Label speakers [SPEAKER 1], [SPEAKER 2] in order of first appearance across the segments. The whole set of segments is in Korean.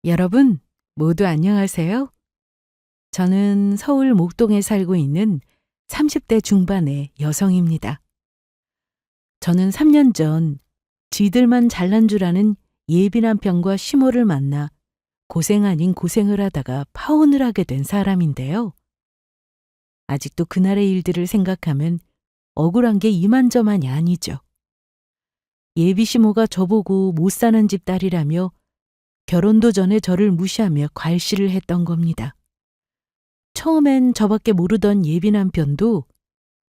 [SPEAKER 1] 여러분, 모두 안녕하세요. 저는 서울 목동에 살고 있는 30대 중반의 여성입니다. 저는 3년 전 지들만 잘난 줄 아는 예비 남편과 시모를 만나 고생 아닌 고생을 하다가 파혼을 하게 된 사람인데요. 아직도 그날의 일들을 생각하면 억울한 게 이만저만이 아니죠. 예비 시모가 저보고 못 사는 집 딸이라며 결혼도 전에 저를 무시하며 괄시를 했던 겁니다. 처음엔 저밖에 모르던 예비 남편도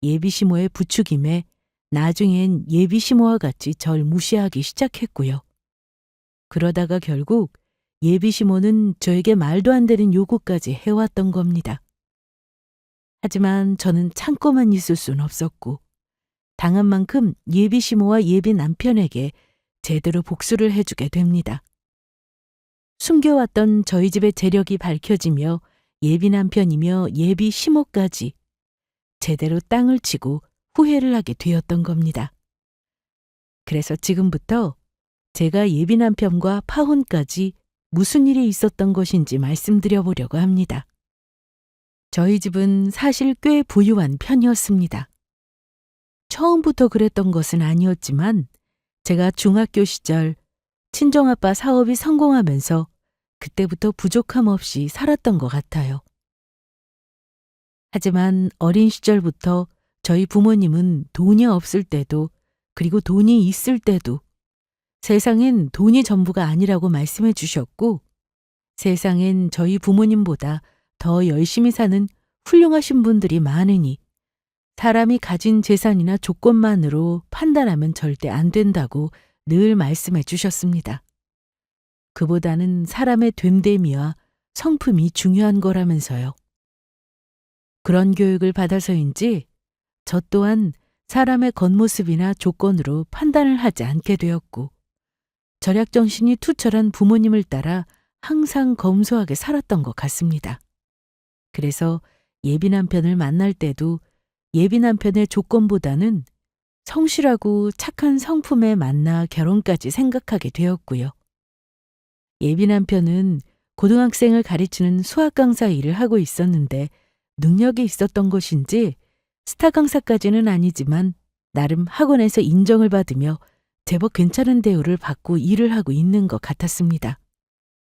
[SPEAKER 1] 예비 시모의 부추김에 나중엔 예비 시모와 같이 절 무시하기 시작했고요. 그러다가 결국 예비 시모는 저에게 말도 안 되는 요구까지 해왔던 겁니다. 하지만 저는 참고만 있을 순 없었고 당한 만큼 예비 시모와 예비 남편에게 제대로 복수를 해주게 됩니다. 숨겨왔던 저희 집의 재력이 밝혀지며 예비 남편이며 예비 시모까지 제대로 땅을 치고 후회를 하게 되었던 겁니다. 그래서 지금부터 제가 예비 남편과 파혼까지 무슨 일이 있었던 것인지 말씀드려 보려고 합니다. 저희 집은 사실 꽤 부유한 편이었습니다. 처음부터 그랬던 것은 아니었지만 제가 중학교 시절 친정아빠 사업이 성공하면서 그때부터 부족함 없이 살았던 것 같아요. 하지만 어린 시절부터 저희 부모님은 돈이 없을 때도 그리고 돈이 있을 때도 세상엔 돈이 전부가 아니라고 말씀해 주셨고 세상엔 저희 부모님보다 더 열심히 사는 훌륭하신 분들이 많으니 사람이 가진 재산이나 조건만으로 판단하면 절대 안 된다고 늘 말씀해 주셨습니다. 그보다는 사람의 됨됨이와 성품이 중요한 거라면서요. 그런 교육을 받아서인지 저 또한 사람의 겉모습이나 조건으로 판단을 하지 않게 되었고 절약정신이 투철한 부모님을 따라 항상 검소하게 살았던 것 같습니다. 그래서 예비 남편을 만날 때도 예비 남편의 조건보다는 성실하고 착한 성품에 만나 결혼까지 생각하게 되었고요. 예비 남편은 고등학생을 가르치는 수학 강사 일을 하고 있었는데 능력이 있었던 것인지 스타 강사까지는 아니지만 나름 학원에서 인정을 받으며 제법 괜찮은 대우를 받고 일을 하고 있는 것 같았습니다.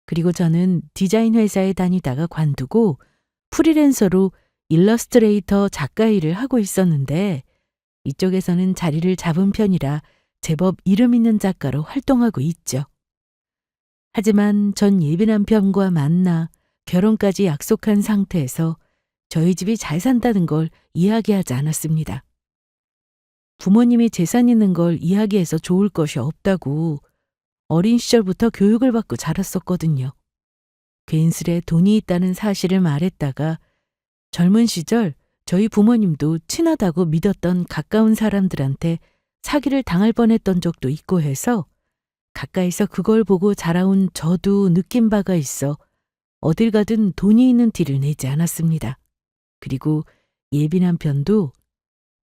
[SPEAKER 1] 그리고 저는 디자인 회사에 다니다가 관두고 프리랜서로 일러스트레이터 작가 일을 하고 있었는데 이쪽에서는 자리를 잡은 편이라 제법 이름 있는 작가로 활동하고 있죠. 하지만 전 예비 남편과 만나 결혼까지 약속한 상태에서 저희 집이 잘 산다는 걸 이야기하지 않았습니다. 부모님이 재산 있는 걸 이야기해서 좋을 것이 없다고 어린 시절부터 교육을 받고 자랐었거든요. 괜스레 돈이 있다는 사실을 말했다가 젊은 시절 저희 부모님도 친하다고 믿었던 가까운 사람들한테 사기를 당할 뻔했던 적도 있고 해서 가까이서 그걸 보고 자라온 저도 느낀 바가 있어 어딜 가든 돈이 있는 티를 내지 않았습니다. 그리고 예비 남편도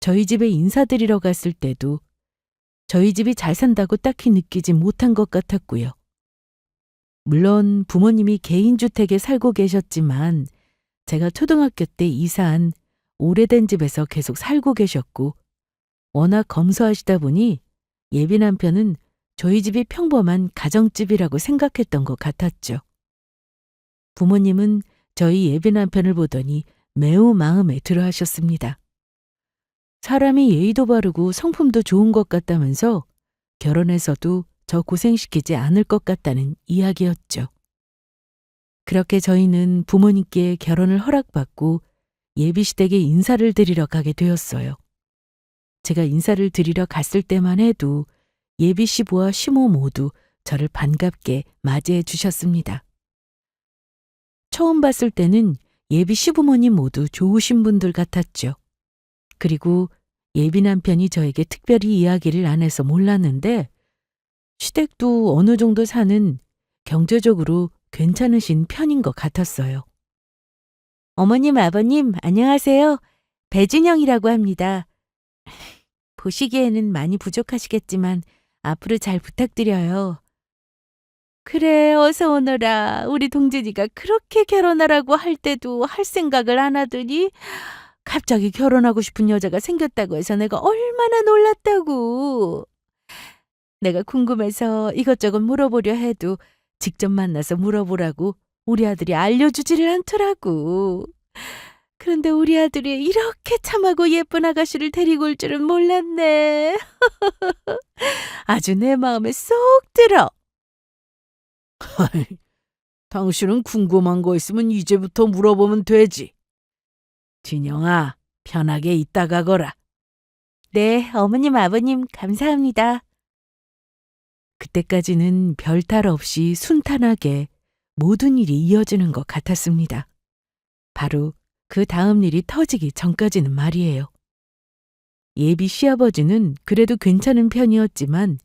[SPEAKER 1] 저희 집에 인사드리러 갔을 때도 저희 집이 잘 산다고 딱히 느끼지 못한 것 같았고요. 물론 부모님이 개인주택에 살고 계셨지만 제가 초등학교 때 이사한 오래된 집에서 계속 살고 계셨고 워낙 검소하시다 보니 예비 남편은 저희 집이 평범한 가정집이라고 생각했던 것 같았죠. 부모님은 저희 예비 남편을 보더니 매우 마음에 들어 하셨습니다. 사람이 예의도 바르고 성품도 좋은 것 같다면서 결혼해서도 저 고생시키지 않을 것 같다는 이야기였죠. 그렇게 저희는 부모님께 결혼을 허락받고 예비시댁에 인사를 드리러 가게 되었어요. 제가 인사를 드리러 갔을 때만 해도 예비 시부와 시모 모두 저를 반갑게 맞이해 주셨습니다. 처음 봤을 때는 예비 시부모님 모두 좋으신 분들 같았죠. 그리고 예비 남편이 저에게 특별히 이야기를 안 해서 몰랐는데 시댁도 어느 정도 사는 경제적으로 괜찮으신 편인 것 같았어요. 어머님, 아버님, 안녕하세요. 배진영이라고 합니다. 보시기에는 많이 부족하시겠지만 앞으로 잘 부탁드려요. 그래, 어서 오너라. 우리 동진이가 그렇게 결혼하라고 할 때도 할 생각을 안 하더니 갑자기 결혼하고 싶은 여자가 생겼다고 해서 내가 얼마나 놀랐다고. 내가 궁금해서 이것저것 물어보려 해도 직접 만나서 물어보라고 우리 아들이 알려주지를 않더라고. 그런데 우리 아들이 이렇게 참하고 예쁜 아가씨를 데리고 올 줄은 몰랐네. 아주 내 마음에 쏙 들어. 당신은 궁금한 거 있으면 이제부터 물어보면 되지. 진영아, 편하게 있다 가거라. 네, 어머님, 아버님, 감사합니다. 그때까지는 별탈 없이 순탄하게 모든 일이 이어지는 것 같았습니다. 바로 그 다음 일이 터지기 전까지는 말이에요. 예비 시아버지는 그래도 괜찮은 편이었지만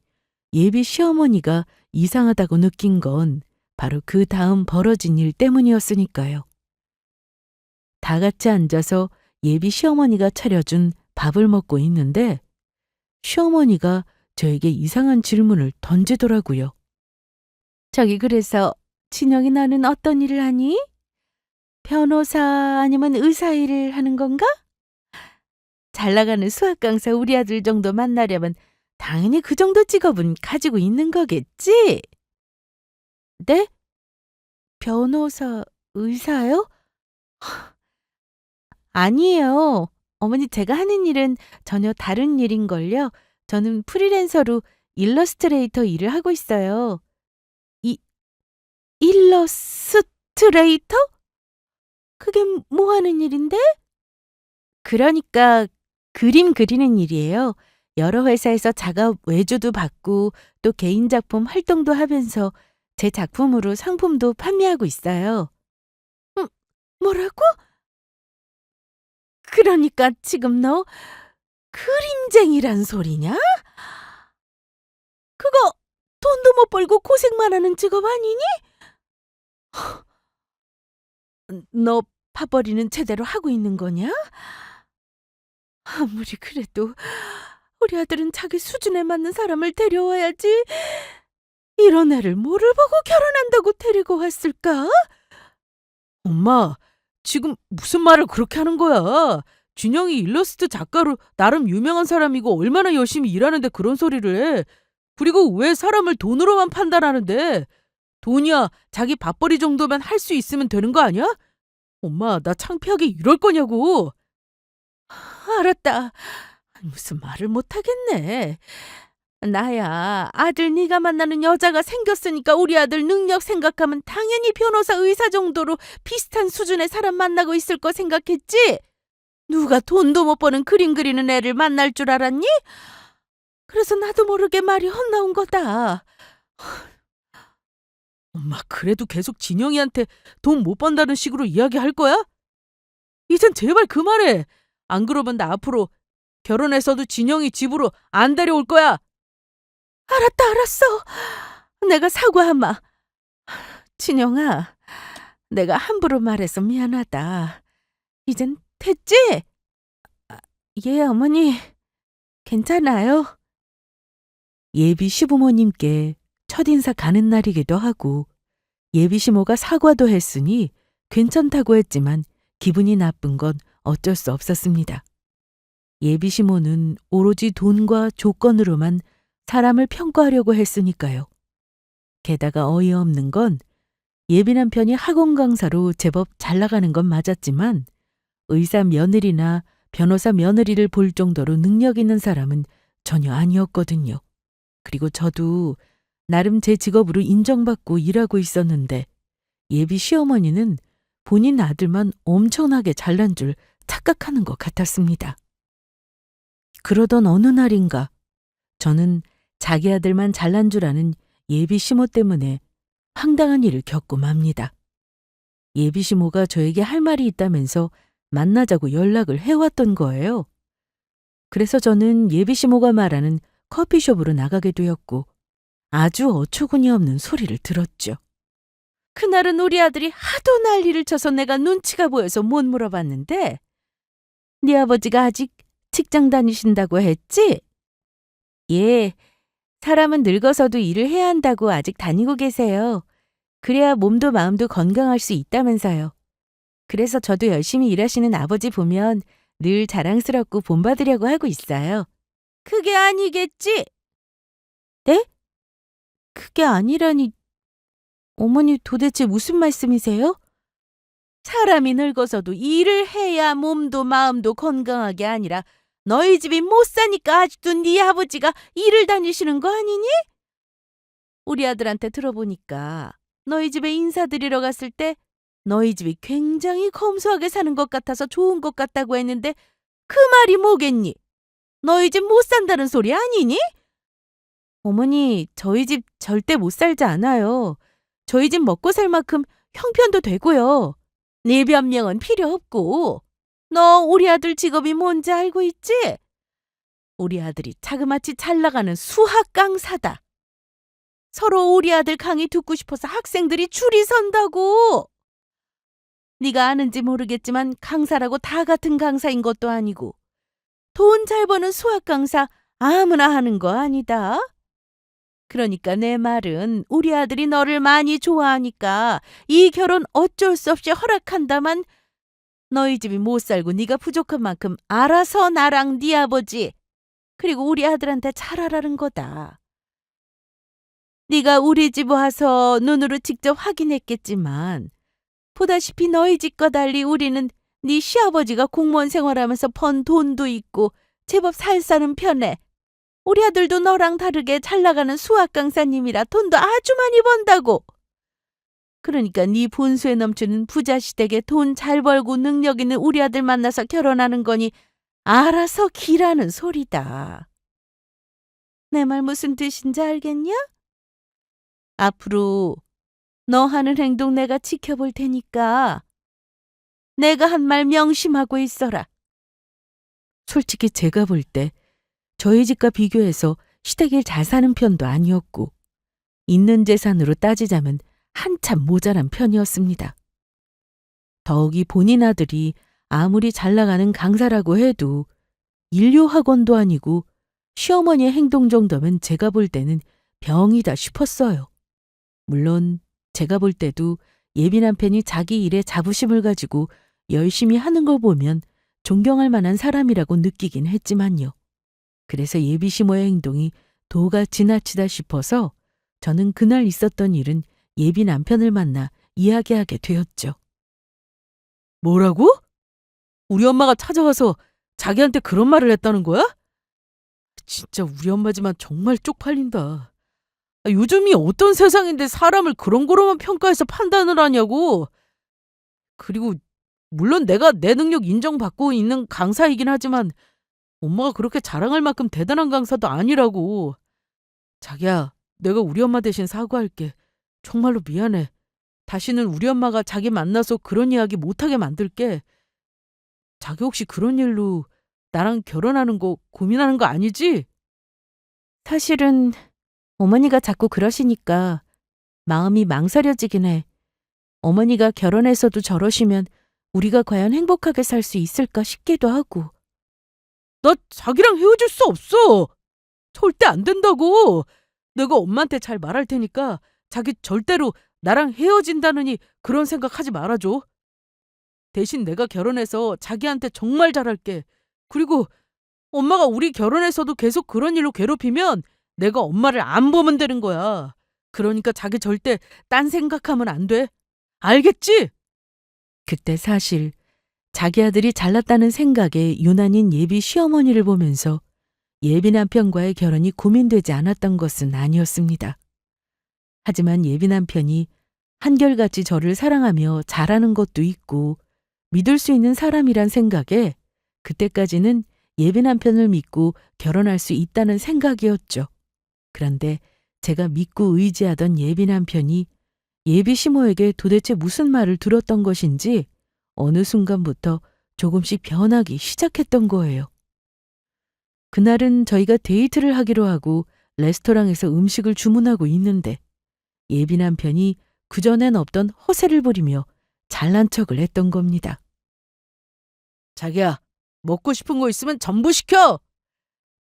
[SPEAKER 1] 예비 시어머니가 이상하다고 느낀 건 바로 그 다음 벌어진 일 때문이었으니까요. 다 같이 앉아서 예비 시어머니가 차려준 밥을 먹고 있는데 시어머니가 저에게 이상한 질문을 던지더라고요. 저기 그래서 진영이 너는 어떤 일을 하니? 변호사 아니면 의사 일을 하는 건가? 잘 나가는 수학 강사 우리 아들 정도 만나려면 당연히 그 정도 직업은 가지고 있는 거겠지? 네? 변호사, 의사요? 아니에요. 어머니 제가 하는 일은 전혀 다른 일인걸요. 저는 프리랜서로 일러스트레이터 일을 하고 있어요. 이, 일러스트레이터? 그게 뭐 하는 일인데? 그러니까 그림 그리는 일이에요. 여러 회사에서 작업 외주도 받고 또 개인 작품 활동도 하면서 제 작품으로 상품도 판매하고 있어요. 뭐라고? 그러니까 지금 너 그림쟁이란 소리냐? 그거 돈도 못 벌고 고생만 하는 직업 아니니? 너 밥벌이는 제대로 하고 있는 거냐? 아무리 그래도 우리 아들은 자기 수준에 맞는 사람을 데려와야지. 이런 애를 뭐를 보고 결혼한다고 데리고 왔을까? 엄마, 지금 무슨 말을 그렇게 하는 거야? 준영이 일러스트 작가로 나름 유명한 사람이고 얼마나 열심히 일하는데 그런 소리를 해. 그리고 왜 사람을 돈으로만 판단하는데? 돈이야 자기 밥벌이 정도면 할 수 있으면 되는 거 아니야? 엄마, 나 창피하게 이럴 거냐고. 알았다. 무슨 말을 못하겠네. 나야 아들 네가 만나는 여자가 생겼으니까 우리 아들 능력 생각하면 당연히 변호사 의사 정도로 비슷한 수준의 사람 만나고 있을 거 생각했지? 누가 돈도 못 버는 그림 그리는 애를 만날 줄 알았니? 그래서 나도 모르게 말이 헛나온 거다. 엄마, 그래도 계속 진영이한테 돈 못 번다는 식으로 이야기할 거야? 이젠 제발 그만해. 안 그러면 나 앞으로 결혼해서도 진영이 집으로 안 데려올 거야. 알았다, 알았어. 내가 사과하마. 진영아, 내가 함부로 말해서 미안하다. 이젠 됐지? 예, 어머니. 괜찮아요. 예비 시부모님께 첫인사 가는 날이기도 하고 예비 시모가 사과도 했으니 괜찮다고 했지만 기분이 나쁜 건 어쩔 수 없었습니다. 예비 시모는 오로지 돈과 조건으로만 사람을 평가하려고 했으니까요. 게다가 어이없는 건 예비 남편이 학원 강사로 제법 잘 나가는 건 맞았지만 의사 며느리나 변호사 며느리를 볼 정도로 능력 있는 사람은 전혀 아니었거든요. 그리고 저도 나름 제 직업으로 인정받고 일하고 있었는데 예비 시어머니는 본인 아들만 엄청나게 잘난 줄 착각하는 것 같았습니다. 그러던 어느 날인가 저는 자기 아들만 잘난 줄 아는 예비 시모 때문에 황당한 일을 겪고 맙니다. 예비 시모가 저에게 할 말이 있다면서 만나자고 연락을 해왔던 거예요. 그래서 저는 예비 시모가 말하는 커피숍으로 나가게 되었고 아주 어처구니 없는 소리를 들었죠. 그날은 우리 아들이 하도 난리를 쳐서 내가 눈치가 보여서 못 물어봤는데 네 아버지가 아직 직장 다니신다고 했지? 예, 사람은 늙어서도 일을 해야 한다고 아직 다니고 계세요. 그래야 몸도 마음도 건강할 수 있다면서요. 그래서 저도 열심히 일하시는 아버지 보면 늘 자랑스럽고 본받으려고 하고 있어요. 그게 아니겠지? 네? 그게 아니라니, 어머니 도대체 무슨 말씀이세요? 사람이 늙어서도 일을 해야 몸도 마음도 건강하게 아니라 너희 집이 못 사니까 아직도 네 아버지가 일을 다니시는 거 아니니? 우리 아들한테 들어보니까 너희 집에 인사드리러 갔을 때 너희 집이 굉장히 검소하게 사는 것 같아서 좋은 것 같다고 했는데 그 말이 뭐겠니? 너희 집 못 산다는 소리 아니니? 어머니, 저희 집 절대 못 살지 않아요. 저희 집 먹고 살 만큼 형편도 되고요. 네 변명은 필요 없고. 너 우리 아들 직업이 뭔지 알고 있지? 우리 아들이 자그마치 잘 나가는 수학 강사다. 서로 우리 아들 강의 듣고 싶어서 학생들이 줄이 선다고. 네가 아는지 모르겠지만 강사라고 다 같은 강사인 것도 아니고 돈 잘 버는 수학 강사 아무나 하는 거 아니다. 그러니까 내 말은 우리 아들이 너를 많이 좋아하니까 이 결혼 어쩔 수 없이 허락한다만 너희 집이 못 살고 네가 부족한 만큼 알아서 나랑 네 아버지 그리고 우리 아들한테 잘하라는 거다. 네가 우리 집 와서 눈으로 직접 확인했겠지만 보다시피 너희 집과 달리 우리는 네 시아버지가 공무원 생활하면서 번 돈도 있고 제법 살 사는 편에 우리 아들도 너랑 다르게 잘 나가는 수학 강사님이라 돈도 아주 많이 번다고. 그러니까 네 본수에 넘치는 부자 시댁에 돈 잘 벌고 능력 있는 우리 아들 만나서 결혼하는 거니 알아서 기라는 소리다. 내 말 무슨 뜻인지 알겠냐? 앞으로 너 하는 행동 내가 지켜볼 테니까 내가 한 말 명심하고 있어라. 솔직히 제가 볼 때 저희 집과 비교해서 시댁이 잘 사는 편도 아니었고 있는 재산으로 따지자면 한참 모자란 편이었습니다. 더욱이 본인 아들이 아무리 잘 나가는 강사라고 해도 인류학원도 아니고 시어머니의 행동 정도면 제가 볼 때는 병이다 싶었어요. 물론 제가 볼 때도 예비 남편이 자기 일에 자부심을 가지고 열심히 하는 걸 보면 존경할 만한 사람이라고 느끼긴 했지만요. 그래서 예비 시모의 행동이 도가 지나치다 싶어서 저는 그날 있었던 일은 예비 남편을 만나 이야기하게 되었죠. 뭐라고? 우리 엄마가 찾아와서 자기한테 그런 말을 했다는 거야? 진짜 우리 엄마지만 정말 쪽팔린다. 요즘이 어떤 세상인데 사람을 그런 거로만 평가해서 판단을 하냐고. 그리고 물론 내가 내 능력 인정받고 있는 강사이긴 하지만 엄마가 그렇게 자랑할 만큼 대단한 강사도 아니라고. 자기야, 내가 우리 엄마 대신 사과할게. 정말로 미안해. 다시는 우리 엄마가 자기 만나서 그런 이야기 못하게 만들게. 자기 혹시 그런 일로 나랑 결혼하는 거 고민하는 거 아니지? 사실은 어머니가 자꾸 그러시니까 마음이 망설여지긴 해. 어머니가 결혼해서도 저러시면 우리가 과연 행복하게 살 수 있을까 싶기도 하고. 나 자기랑 헤어질 수 없어. 절대 안 된다고. 내가 엄마한테 잘 말할 테니까 자기 절대로 나랑 헤어진다느니 그런 생각하지 말아줘. 대신 내가 결혼해서 자기한테 정말 잘할게. 그리고 엄마가 우리 결혼해서도 계속 그런 일로 괴롭히면 내가 엄마를 안 보면 되는 거야. 그러니까 자기 절대 딴 생각하면 안 돼. 알겠지? 그때 사실 자기 아들이 잘났다는 생각에 유난인 예비 시어머니를 보면서 예비 남편과의 결혼이 고민되지 않았던 것은 아니었습니다. 하지만 예비 남편이 한결같이 저를 사랑하며 잘하는 것도 있고 믿을 수 있는 사람이란 생각에 그때까지는 예비 남편을 믿고 결혼할 수 있다는 생각이었죠. 그런데 제가 믿고 의지하던 예비 남편이 예비 시모에게 도대체 무슨 말을 들었던 것인지 어느 순간부터 조금씩 변하기 시작했던 거예요. 그날은 저희가 데이트를 하기로 하고 레스토랑에서 음식을 주문하고 있는데 예비 남편이 그전엔 없던 허세를 부리며 잘난 척을 했던 겁니다. 자기야, 먹고 싶은 거 있으면 전부 시켜.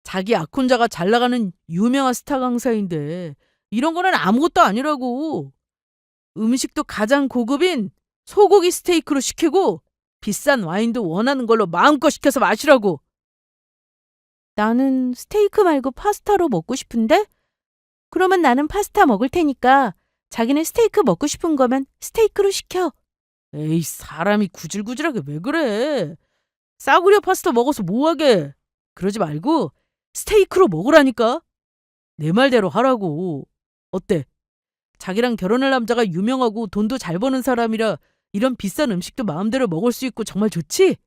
[SPEAKER 1] 자기 악혼자가 잘 나가는 유명한 스타 강사인데 이런 거는 아무것도 아니라고. 음식도 가장 고급인 소고기 스테이크로 시키고 비싼 와인도 원하는 걸로 마음껏 시켜서 마시라고. 나는 스테이크 말고 파스타로 먹고 싶은데? 그러면 나는 파스타 먹을 테니까 자기는 스테이크 먹고 싶은 거면 스테이크로 시켜. 에이, 사람이 구질구질하게 왜 그래? 싸구려 파스타 먹어서 뭐하게. 그러지 말고 스테이크로 먹으라니까. 내 말대로 하라고. 어때? 자기랑 결혼할 남자가 유명하고 돈도 잘 버는 사람이라 이런 비싼 음식도 마음대로 먹을 수 있고 정말 좋지?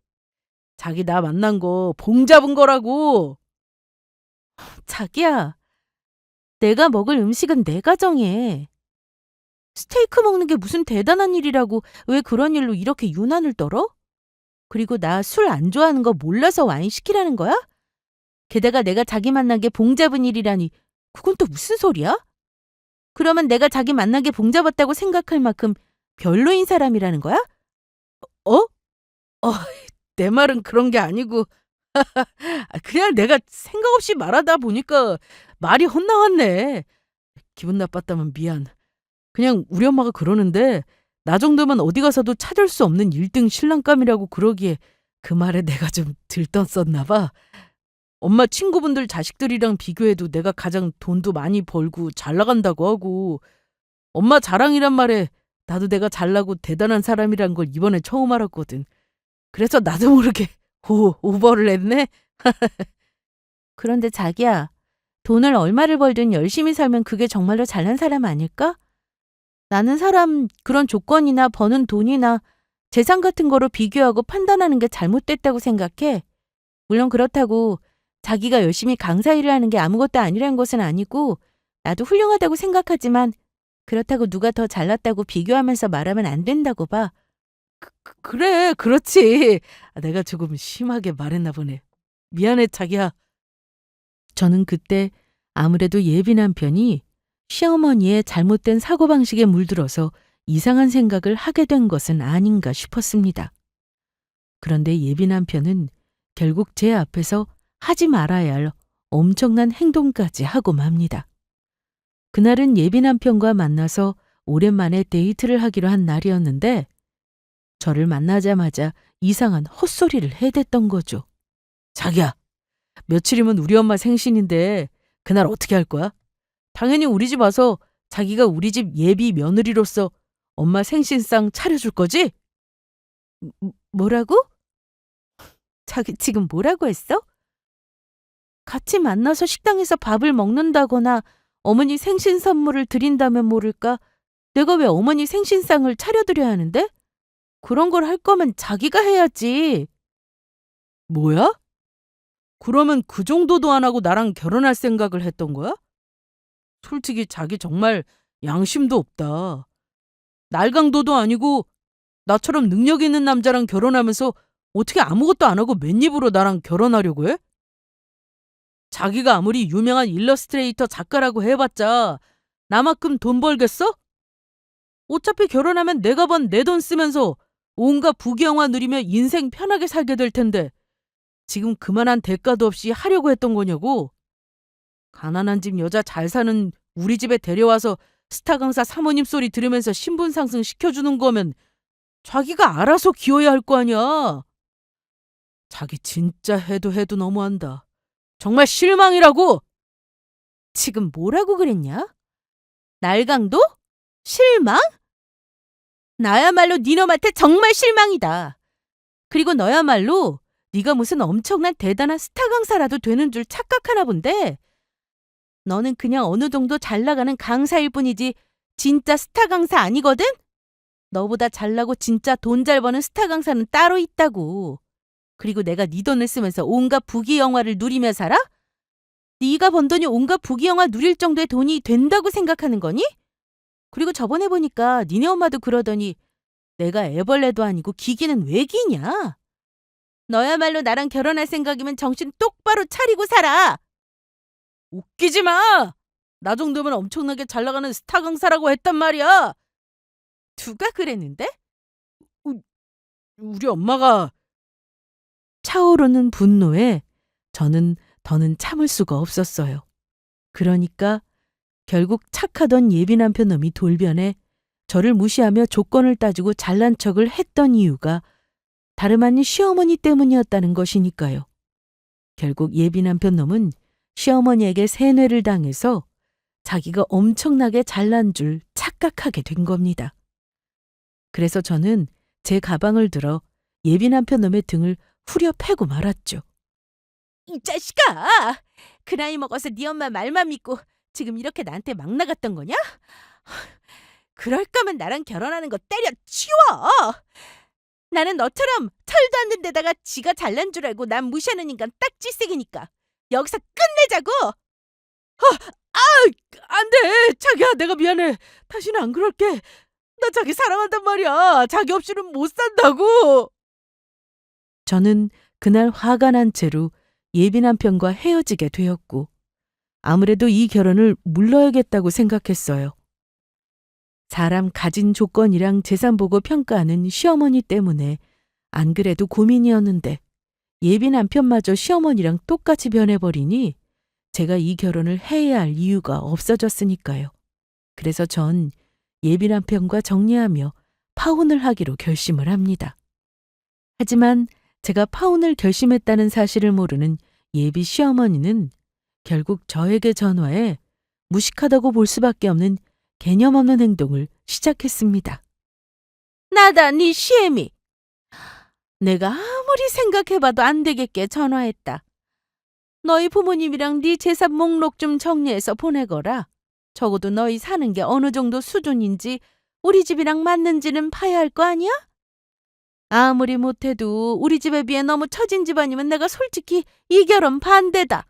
[SPEAKER 1] 자기 나 만난 거 봉 잡은 거라고. 자기야, 내가 먹을 음식은 내가 정해. 스테이크 먹는 게 무슨 대단한 일이라고 왜 그런 일로 이렇게 유난을 떨어? 그리고 나 술 안 좋아하는 거 몰라서 와인 시키라는 거야? 게다가 내가 자기 만난 게 봉 잡은 일이라니 그건 또 무슨 소리야? 그러면 내가 자기 만난 게 봉 잡았다고 생각할 만큼 별로인 사람이라는 거야? 어? 내 말은 그런 게 아니고 그냥 내가 생각 없이 말하다 보니까 말이 헛나왔네. 기분 나빴다면 미안. 그냥 우리 엄마가 그러는데 나 정도면 어디 가서도 찾을 수 없는 1등 신랑감이라고 그러기에 그 말에 내가 좀 들떴었나 봐. 엄마 친구분들 자식들이랑 비교해도 내가 가장 돈도 많이 벌고 잘 나간다고 하고 엄마 자랑이란 말에 나도 내가 잘나고 대단한 사람이란 걸 이번에 처음 알았거든. 그래서 나도 모르게 오버를 했네. 그런데 자기야, 돈을 얼마를 벌든 열심히 살면 그게 정말로 잘난 사람 아닐까? 나는 사람 그런 조건이나 버는 돈이나 재산 같은 거로 비교하고 판단하는 게 잘못됐다고 생각해. 물론 그렇다고 자기가 열심히 강사 일을 하는 게 아무것도 아니라는 것은 아니고 나도 훌륭하다고 생각하지만 그렇다고 누가 더 잘났다고 비교하면서 말하면 안 된다고 봐. 그래, 그렇지. 내가 조금 심하게 말했나 보네. 미안해, 자기야. 저는 그때 아무래도 예비 남편이 시어머니의 잘못된 사고방식에 물들어서 이상한 생각을 하게 된 것은 아닌가 싶었습니다. 그런데 예비 남편은 결국 제 앞에서 하지 말아야 할 엄청난 행동까지 하고 맙니다. 그날은 예비 남편과 만나서 오랜만에 데이트를 하기로 한 날이었는데 저를 만나자마자 이상한 헛소리를 해댔던 거죠. 자기야, 며칠이면 우리 엄마 생신인데 그날 어떻게 할 거야? 당연히 우리 집 와서 자기가 우리 집 예비 며느리로서 엄마 생신상 차려줄 거지? 뭐라고? 자기 지금 뭐라고 했어? 같이 만나서 식당에서 밥을 먹는다거나 어머니 생신 선물을 드린다면 모를까? 내가 왜 어머니 생신상을 차려드려야 하는데? 그런 걸 할 거면 자기가 해야지. 뭐야? 그러면 그 정도도 안 하고 나랑 결혼할 생각을 했던 거야? 솔직히 자기 정말 양심도 없다. 날강도도 아니고 나처럼 능력 있는 남자랑 결혼하면서 어떻게 아무것도 안 하고 맨입으로 나랑 결혼하려고 해? 자기가 아무리 유명한 일러스트레이터 작가라고 해봤자 나만큼 돈 벌겠어? 어차피 결혼하면 내가 번 내 돈 쓰면서 온갖 부귀영화 누리며 인생 편하게 살게 될 텐데 지금 그만한 대가도 없이 하려고 했던 거냐고? 가난한 집 여자 잘 사는 우리 집에 데려와서 스타 강사 사모님 소리 들으면서 신분 상승 시켜주는 거면 자기가 알아서 기어야 할 거 아니야. 자기 진짜 해도 너무한다. 정말 실망이라고. 지금 뭐라고 그랬냐? 날강도? 실망? 나야말로 니놈한테 정말 실망이다. 그리고 너야말로 네가 무슨 엄청난 대단한 스타 강사라도 되는 줄 착각하나 본데 너는 그냥 어느 정도 잘 나가는 강사일 뿐이지 진짜 스타 강사 아니거든? 너보다 잘나고 진짜 돈 잘 버는 스타 강사는 따로 있다고. 그리고 내가 네 돈을 쓰면서 온갖 부귀영화를 누리며 살아? 네가 번 돈이 온갖 부귀영화 누릴 정도의 돈이 된다고 생각하는 거니? 그리고 저번에 보니까 니네 엄마도 그러더니 내가 애벌레도 아니고 기기는 왜 기냐? 너야말로 나랑 결혼할 생각이면 정신 똑바로 차리고 살아. 웃기지 마. 나 정도면 엄청나게 잘 나가는 스타 강사라고 했단 말이야. 누가 그랬는데? 우리 엄마가. 차오르는 분노에 저는 더는 참을 수가 없었어요. 그러니까 결국 착하던 예비 남편 놈이 돌변해 저를 무시하며 조건을 따지고 잘난 척을 했던 이유가 다름 아닌 시어머니 때문이었다는 것이니까요. 결국 예비 남편 놈은 시어머니에게 세뇌를 당해서 자기가 엄청나게 잘난 줄 착각하게 된 겁니다. 그래서 저는 제 가방을 들어 예비 남편 놈의 등을 후려 패고 말았죠. 이 자식아! 그 나이 먹어서 네 엄마 말만 믿고 지금 이렇게 나한테 막 나갔던 거냐? 그럴 거면 나랑 결혼하는 거 때려치워! 나는 너처럼 철도 안 된 데다가 지가 잘난 줄 알고 난 무시하는 인간 딱 질색이니까 여기서 끝내자고! 안 돼! 자기야, 내가 미안해. 다시는 안 그럴게. 나 자기 사랑한단 말이야. 자기 없이는 못 산다고! 저는 그날 화가 난 채로 예비 남편과 헤어지게 되었고 아무래도 이 결혼을 물러야겠다고 생각했어요. 사람 가진 조건이랑 재산 보고 평가하는 시어머니 때문에 안 그래도 고민이었는데 예비 남편마저 시어머니랑 똑같이 변해버리니 제가 이 결혼을 해야 할 이유가 없어졌으니까요. 그래서 전 예비 남편과 정리하며 파혼을 하기로 결심을 합니다. 하지만 제가 파혼을 결심했다는 사실을 모르는 예비 시어머니는 결국 저에게 전화해 무식하다고 볼 수밖에 없는 개념 없는 행동을 시작했습니다. 나다, 네 시애미. 내가 아무리 생각해봐도 안 되겠게 전화했다. 너희 부모님이랑 네 재산 목록 좀 정리해서 보내거라. 적어도 너희 사는 게 어느 정도 수준인지 우리 집이랑 맞는지는 봐야 할 거 아니야? 아무리 못해도 우리 집에 비해 너무 처진 집안이면 내가 솔직히 이 결혼 반대다.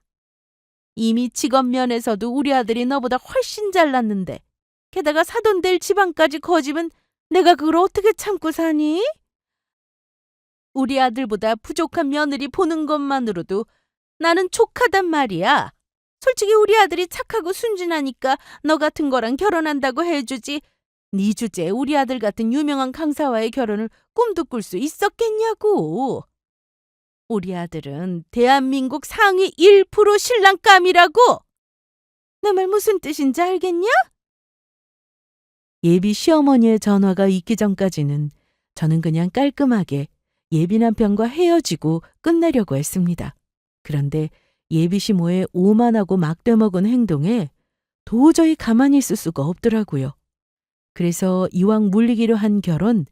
[SPEAKER 1] 이미 직업 면에서도 우리 아들이 너보다 훨씬 잘났는데 게다가 사돈될 집안까지 거지면 내가 그걸 어떻게 참고 사니? 우리 아들보다 부족한 며느리 보는 것만으로도 나는 족하단 말이야. 솔직히 우리 아들이 착하고 순진하니까 너 같은 거랑 결혼한다고 해주지. 네 주제에 우리 아들 같은 유명한 강사와의 결혼을 꿈도 꿀 수 있었겠냐고. 우리 아들은 대한민국 상위 1% 신랑감이라고. 내 말 무슨 뜻인지 알겠냐? 예비 시어머니의 전화가 있기 전까지는 저는 그냥 깔끔하게 예비 남편과 헤어지고 끝내려고 했습니다. 그런데 예비 시모의 오만하고 막대먹은 행동에 도저히 가만히 있을 수가 없더라고요. 그래서 이왕 물리기로 한 결혼,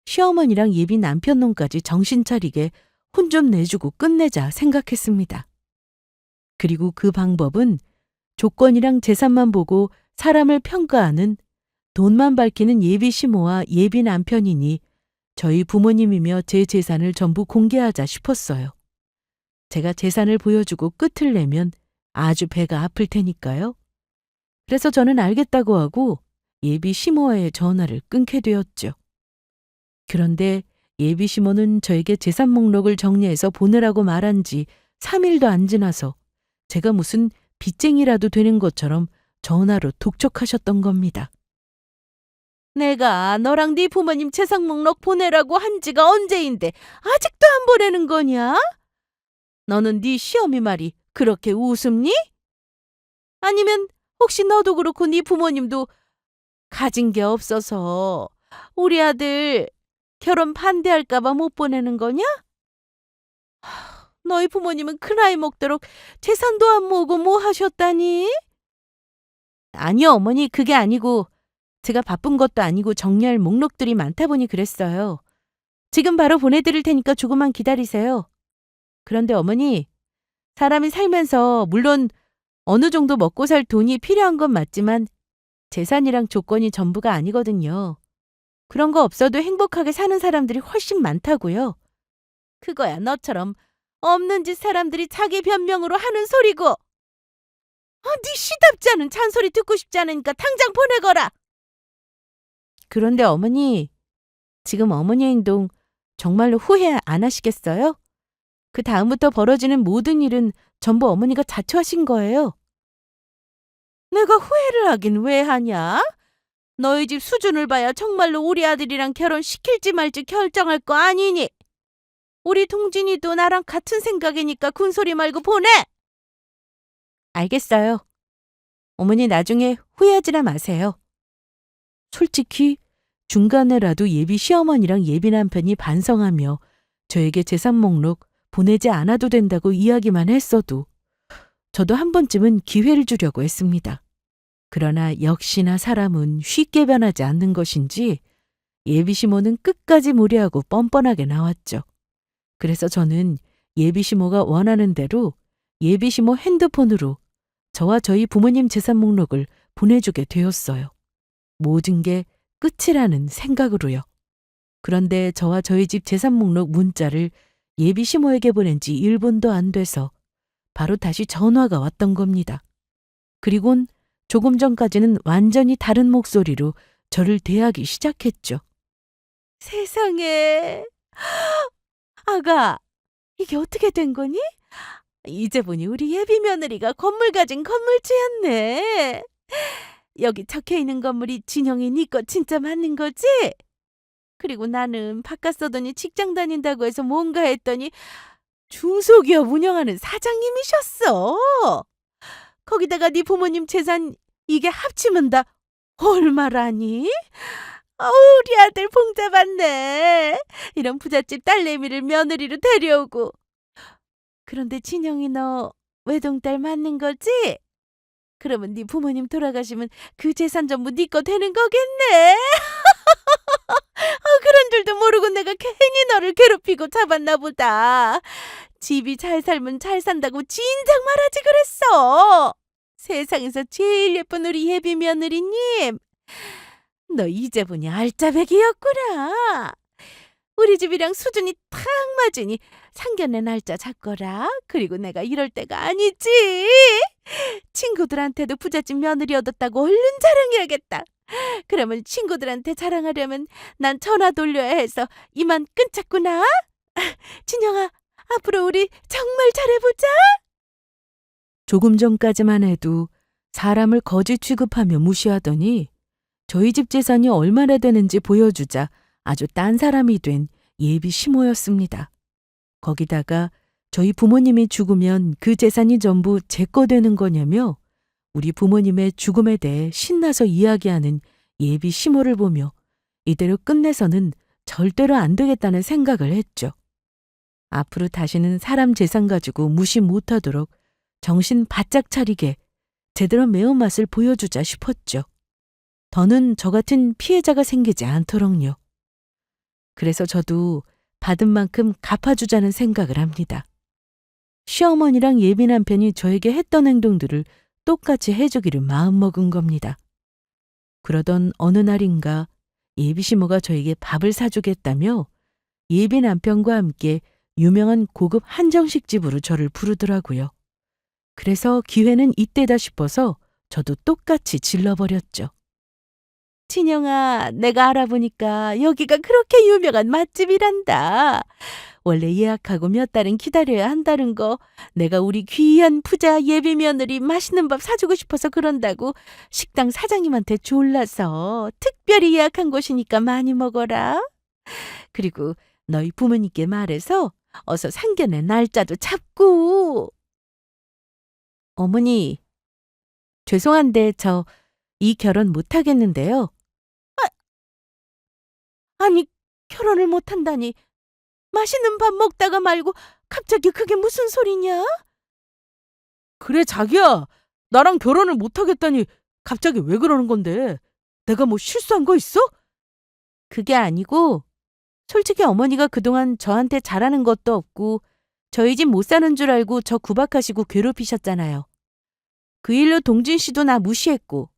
[SPEAKER 1] 시어머니랑 예비 남편 놈까지 정신 차리게 혼 좀 내주고 끝내자 생각했습니다. 그리고 그 방법은 조건이랑 재산만 보고 사람을 평가하는 돈만 밝히는 예비 시모와 예비 남편이니 저희 부모님이며 제 재산을 전부 공개하자 싶었어요. 제가 재산을 보여주고 끝을 내면 아주 배가 아플 테니까요. 그래서 저는 알겠다고 하고 예비 시모와의 전화를 끊게 되었죠. 그런데 예비 시모는 저에게 재산 목록을 정리해서 보내라고 말한 지 3일도 안 지나서 제가 무슨 빚쟁이라도 되는 것처럼 전화로 독촉하셨던 겁니다. 내가 너랑 네 부모님 재산 목록 보내라고 한 지가 언제인데 아직도 안 보내는 거냐? 너는 네 시어미 말이 그렇게 우습니? 아니면 혹시 너도 그렇고 네 부모님도 가진 게 없어서 우리 아들 결혼 반대할까 봐 못 보내는 거냐? 너희 부모님은 그 나이 먹도록 재산도 안 모으고 뭐 하셨다니? 아니요, 어머니, 그게 아니고 제가 바쁜 것도 아니고 정리할 목록들이 많다 보니 그랬어요. 지금 바로 보내드릴 테니까 조금만 기다리세요. 그런데 어머니, 사람이 살면서 물론 어느 정도 먹고 살 돈이 필요한 건 맞지만 재산이랑 조건이 전부가 아니거든요. 그런 거 없어도 행복하게 사는 사람들이 훨씬 많다고요. 그거야 너처럼 없는 짓 사람들이 자기 변명으로 하는 소리고. 네 시답지 않은 잔소리 듣고 싶지 않으니까 당장 보내거라. 그런데 어머니, 지금 어머니 행동 정말로 후회 안 하시겠어요? 그 다음부터 벌어지는 모든 일은 전부 어머니가 자초하신 거예요. 내가 후회를 하긴 왜 하냐? 너희 집 수준을 봐야 정말로 우리 아들이랑 결혼시킬지 말지 결정할 거 아니니. 우리 동진이도 나랑 같은 생각이니까 군소리 말고 보내. 알겠어요. 어머니 나중에 후회하지나 마세요. 솔직히 중간에라도 예비 시어머니랑 예비 남편이 반성하며 저에게 재산 목록 보내지 않아도 된다고 이야기만 했어도 저도 한 번쯤은 기회를 주려고 했습니다. 그러나 역시나 사람은 쉽게 변하지 않는 것인지 예비 시모는 끝까지 무례하고 뻔뻔하게 나왔죠. 그래서 저는 예비 시모가 원하는 대로 예비 시모 핸드폰으로 저와 저희 부모님 재산 목록을 보내주게 되었어요. 모든 게 끝이라는 생각으로요. 그런데 저와 저희 집 재산 목록 문자를 예비 시모에게 보낸 지 1분도 안 돼서 바로 다시 전화가 왔던 겁니다. 그리곤 조금 전까지는 완전히 다른 목소리로 저를 대하기 시작했죠. 세상에. 아가, 이게 어떻게 된 거니? 이제 보니 우리 예비 며느리가 건물 가진 건물주였네. 여기 적혀 있는 건물이 진영이 네 거 진짜 맞는 거지? 그리고 나는 바깥 서더니 직장 다닌다고 해서 뭔가 했더니 중소기업 운영하는 사장님이셨어. 거기다가 네 부모님 재산 이게 합치면 다 얼마라니? 우리 아들 봉잡았네. 이런 부잣집 딸내미를 며느리로 데려오고. 그런데 진영이 너 외동딸 맞는 거지? 그러면 네 부모님 돌아가시면 그 재산 전부 네 거 되는 거겠네. 그런 줄도 모르고 내가 괜히 너를 괴롭히고 잡았나 보다. 집이 잘 살면 잘 산다고 진작 말하지 그랬어. 세상에서 제일 예쁜 우리 예비 며느리님. 너 이제 보니 알짜배기였구나. 우리 집이랑 수준이 탁 맞으니 상견례 날짜 잡거라. 그리고 내가 이럴 때가 아니지. 친구들한테도 부잣집 며느리 얻었다고 얼른 자랑해야겠다. 그러면 친구들한테 자랑하려면 난 전화 돌려야 해서 이만 끊자꾸나. 진영아, 앞으로 우리 정말 잘해보자. 조금 전까지만 해도 사람을 거지 취급하며 무시하더니 저희 집 재산이 얼마나 되는지 보여주자 아주 딴 사람이 된 예비 시모였습니다. 거기다가 저희 부모님이 죽으면 그 재산이 전부 제 거 되는 거냐며 우리 부모님의 죽음에 대해 신나서 이야기하는 예비 시모를 보며 이대로 끝내서는 절대로 안 되겠다는 생각을 했죠. 앞으로 다시는 사람 재산 가지고 무시 못하도록 정신 바짝 차리게 제대로 매운맛을 보여주자 싶었죠. 더는 저 같은 피해자가 생기지 않도록요. 그래서 저도 받은 만큼 갚아주자는 생각을 합니다. 시어머니랑 예비 남편이 저에게 했던 행동들을 똑같이 해주기를 마음먹은 겁니다. 그러던 어느 날인가 예비 시모가 저에게 밥을 사주겠다며 예비 남편과 함께 유명한 고급 한정식 집으로 저를 부르더라고요. 그래서 기회는 이때다 싶어서 저도 똑같이 질러버렸죠. 진영아, 내가 알아보니까 여기가 그렇게 유명한 맛집이란다. 원래 예약하고 몇 달은 기다려야 한다는 거 내가 우리 귀한 부자 예비 며느리 맛있는 밥 사주고 싶어서 그런다고 식당 사장님한테 졸라서 특별히 예약한 곳이니까 많이 먹어라. 그리고 너희 부모님께 말해서 어서 상견례 날짜도 잡고. 어머니, 죄송한데 저 이 결혼 못하겠는데요. 아니, 결혼을 못한다니. 맛있는 밥 먹다가 말고 갑자기 그게 무슨 소리냐? 그래, 자기야. 나랑 결혼을 못하겠다니 갑자기 왜 그러는 건데? 내가 뭐 실수한 거 있어? 그게 아니고 솔직히 어머니가 그동안 저한테 잘하는 것도 없고 저희 집 못 사는 줄 알고 저 구박하시고 괴롭히셨잖아요. 그 일로 동진 씨도 나 무시했고.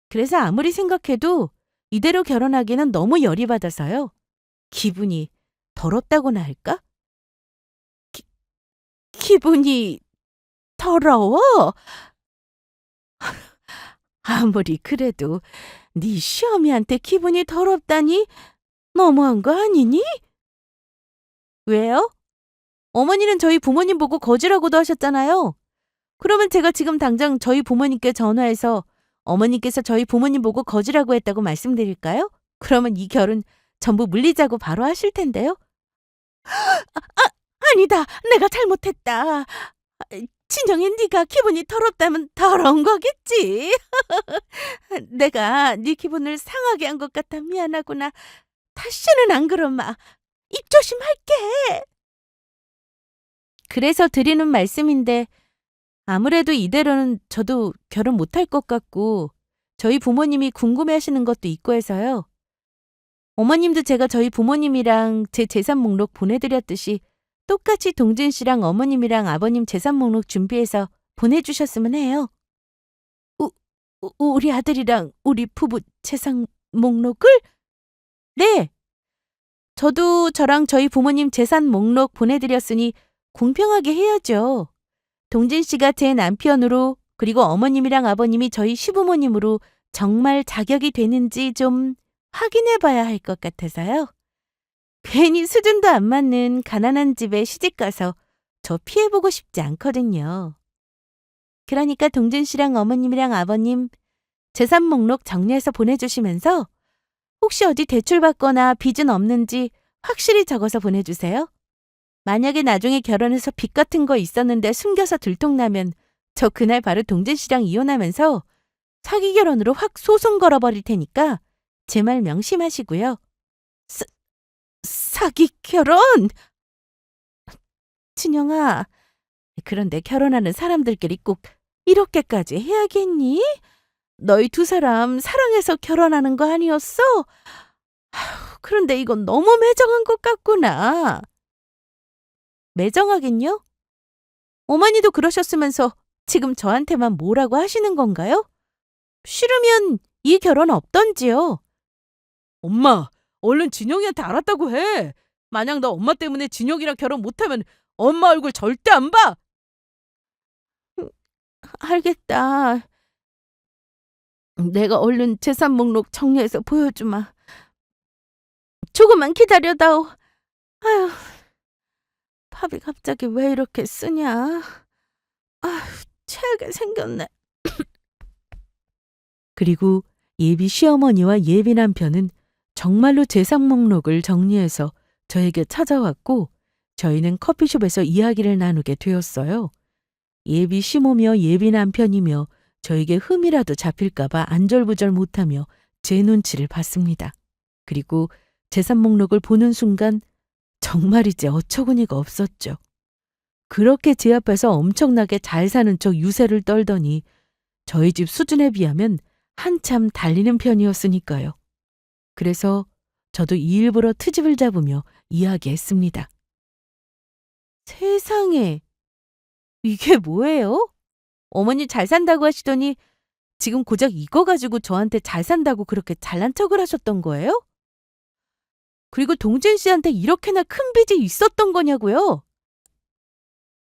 [SPEAKER 1] 그래서 아무리 생각해도 이대로 결혼하기는 너무 열이 받아서요. 기분이 더럽다고나 할까? 기분이 더러워? 아무리 그래도 네 시어미한테 기분이 더럽다니 너무한 거 아니니? 왜요? 어머니는 저희 부모님 보고 거지라고도 하셨잖아요. 그러면 제가 지금 당장 저희 부모님께 전화해서 어머니께서 저희 부모님 보고 거지라고 했다고 말씀드릴까요? 그러면 이 결혼 전부 물리자고 바로 하실 텐데요. 아니다. 내가 잘못했다. 친정에 네가 기분이 더럽다면 더러운 거겠지. 내가 네 기분을 상하게 한 것 같아 미안하구나. 다시는 안 그러마. 입 조심할게. 그래서 드리는 말씀인데 아무래도 이대로는 저도 결혼 못할 것 같고 저희 부모님이 궁금해하시는 것도 있고 해서요. 어머님도 제가 저희 부모님이랑 제 재산 목록 보내드렸듯이 똑같이 동진 씨랑 어머님이랑 아버님 재산 목록 준비해서 보내주셨으면 해요. 우, 우리 아들이랑 우리 부부 재산 목록을? 네. 저도 저랑 저희 부모님 재산 목록 보내드렸으니 공평하게 해야죠. 동진 씨가 제 남편으로 그리고 어머님이랑 아버님이 저희 시부모님으로 정말 자격이 되는지 좀 확인해 봐야 할 것 같아서요. 괜히 수준도 안 맞는 가난한 집에 시집가서 저 피해보고 싶지 않거든요. 그러니까 동진 씨랑 어머님이랑 아버님 재산 목록 정리해서 보내주시면서 혹시 어디 대출받거나 빚은 없는지 확실히 적어서 보내주세요. 만약에 나중에 결혼해서 빚 같은 거 있었는데 숨겨서 들통나면 저 그날 바로 동진 씨랑 이혼하면서 사기 결혼으로 확 소송 걸어버릴 테니까 제 말 명심하시고요. 사기 결혼? 친영아, 그런데 결혼하는 사람들끼리 꼭 이렇게까지 해야겠니? 너희 두 사람 사랑해서 결혼하는 거 아니었어? 그런데 이건 너무 매정한 것 같구나. 매정하긴요? 어머니도 그러셨으면서 지금 저한테만 뭐라고 하시는 건가요? 싫으면 이 결혼 없던지요. 엄마, 얼른 진영이한테 알았다고 해. 만약 너 엄마 때문에 진영이랑 결혼 못하면 엄마 얼굴 절대 안 봐. 알겠다. 내가 얼른 재산 목록 정리해서 보여주마. 조금만 기다려다오. 아휴, 밥이 갑자기 왜 이렇게 쓰냐. 아휴, 체하게 생겼네. 그리고 예비 시어머니와 예비 남편은 정말로 재산 목록을 정리해서 저에게 찾아왔고 저희는 커피숍에서 이야기를 나누게 되었어요. 예비 시모며 예비 남편이며 저에게 흠이라도 잡힐까봐 안절부절 못하며 제 눈치를 봤습니다. 그리고 재산 목록을 보는 순간 정말이지 어처구니가 없었죠. 그렇게 제 앞에서 엄청나게 잘 사는 척 유세를 떨더니 저희 집 수준에 비하면 한참 달리는 편이었으니까요. 그래서 저도 일부러 트집을 잡으며 이야기했습니다. 세상에, 이게 뭐예요? 어머니 잘 산다고 하시더니 지금 고작 이거 가지고 저한테 잘 산다고 그렇게 잘난 척을 하셨던 거예요? 그리고 동진 씨한테 이렇게나 큰 빚이 있었던 거냐고요?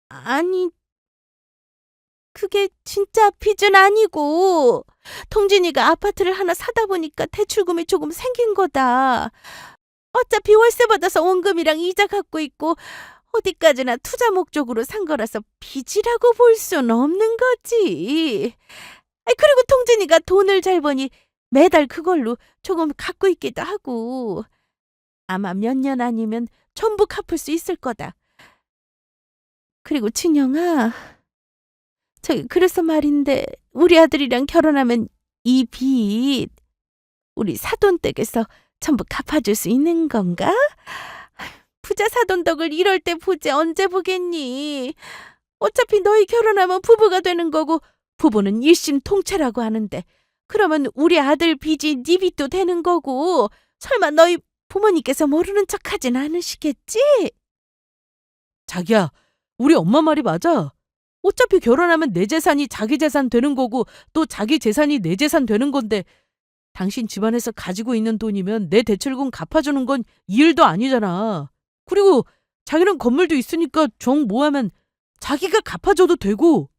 [SPEAKER 1] 아니, 그게 진짜 빚은 아니고 동진이가 아파트를 하나 사다 보니까 대출금이 조금 생긴 거다. 어차피 월세 받아서 원금이랑 이자 갖고 있고 어디까지나 투자 목적으로 산 거라서 빚이라고 볼 순 없는 거지. 그리고 동진이가 돈을 잘 버니 매달 그걸로 조금 갖고 있기도 하고 아마 몇 년 아니면 전부 갚을 수 있을 거다. 그리고 친영아, 그래서 말인데 우리 아들이랑 결혼하면 이 빚 우리 사돈댁에서 전부 갚아줄 수 있는 건가? 부자 사돈 덕을 이럴 때 보지 언제 보겠니? 어차피 너희 결혼하면 부부가 되는 거고 부부는 일심통체라고 하는데 그러면 우리 아들 빚이 네 빚도 되는 거고 설마 너희 부모님께서 모르는 척하진 않으시겠지? 자기야, 우리 엄마 말이 맞아. 어차피 결혼하면 내 재산이 자기 재산 되는 거고 또 자기 재산이 내 재산 되는 건데 당신 집안에서 가지고 있는 돈이면 내 대출금 갚아주는 건 일도 아니잖아. 그리고 자기는 건물도 있으니까 정 모으면 자기가 갚아줘도 되고